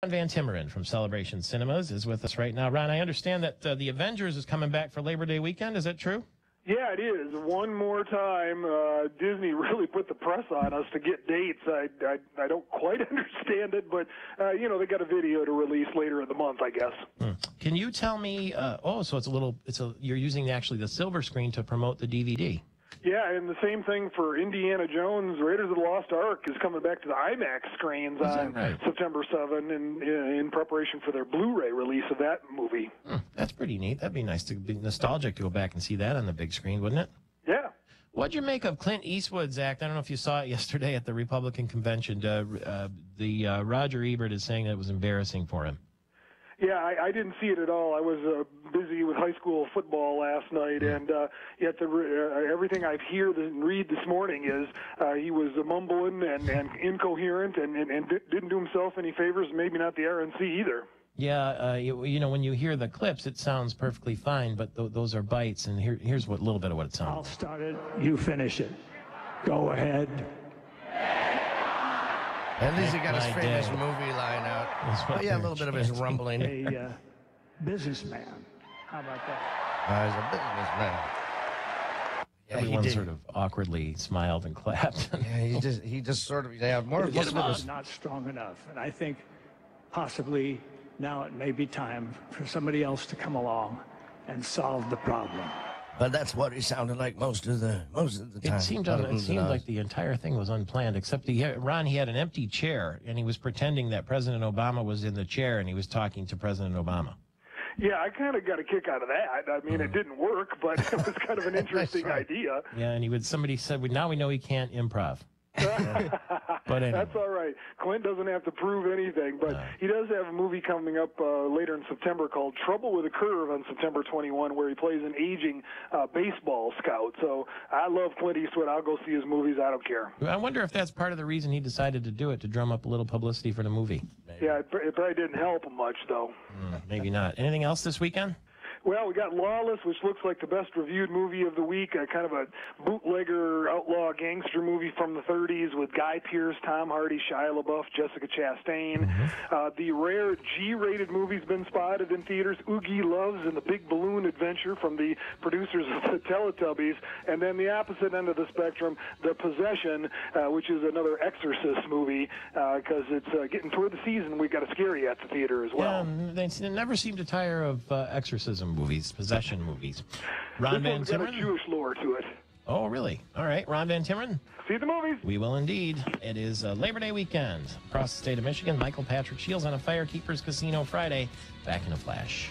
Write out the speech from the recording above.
Ron VanTimmeren from Celebration Cinemas is with us right now. Ron, I understand that The Avengers is coming back for Labor Day weekend. Is that true? Yeah, it is. One more time, Disney really put the press on us to get dates. I don't quite understand it, but, they got a video to release later in the month, I guess. Can you tell me, so you're using actually the silver screen to promote the DVD. Yeah, and the same thing for Indiana Jones, Raiders of the Lost Ark is coming back to the IMAX screens on September 7 in preparation for their Blu-ray release of that movie. That's pretty neat. That'd be nice to be nostalgic to go back and see that on the big screen, wouldn't it? Yeah. What'd you make of Clint Eastwood's act? I don't know if you saw it yesterday at the Republican convention. Roger Ebert is saying that it was embarrassing for him. Yeah, I didn't see it at all. I was busy with high school football last night, and yet everything I hear and read this morning is he was mumbling and incoherent and didn't do himself any favors, maybe not the RNC either. Yeah, when you hear the clips, it sounds perfectly fine, but those are bites, and here's a little bit of what it sounds. I'll start it, you finish it. Go ahead. At least he got his famous movie line out. Oh, yeah, a little bit of his rumbling. A businessman. How about that? He's a businessman. Yeah, everyone sort of awkwardly smiled and clapped. Yeah, he just sort of, more of it was not strong enough. And I think possibly now it may be time for somebody else to come along and solve the problem. But that's what he sounded like most of the time. It seemed like the entire thing was unplanned, except Ron, he had an empty chair, and he was pretending that President Obama was in the chair, and he was talking to President Obama. Yeah, I kind of got a kick out of that. I mean, it didn't work, but it was kind of an interesting idea. Yeah, and somebody said, now we know he can't improv. But anyway. That's all right. Clint doesn't have to prove anything, but he does have a movie coming up later in September called Trouble with a Curve on September 21, where he plays an aging baseball scout. So I love Clint Eastwood. I'll go see his movies. I don't care. I wonder if that's part of the reason he decided to do it, to drum up a little publicity for the movie. Maybe. Yeah, it probably didn't help him much, though. Maybe not. Anything else this weekend? Well, we got Lawless, which looks like the best reviewed movie of the week, kind of a bootlegger outlaw gangster movie from the 30s with Guy Pearce, Tom Hardy, Shia LaBeouf, Jessica Chastain. The rare G-rated movie's been spotted in theaters, Oogie Loves and the Big Balloon Adventure from the producers of the Teletubbies. And then the opposite end of the spectrum, The Possession, which is another Exorcist movie, because it's getting toward the season. We've got a scary at the theater as well. Yeah, they never seem to tire of exorcism movies, possession movies. Ron VanTimmeren? This one's got a Jewish lore to it. Oh, really? All right, Ron VanTimmeren. See the movies. We will indeed. It is Labor Day weekend across the state of Michigan. Patrick Shiels on a Firekeepers Casino Friday. Back in a flash.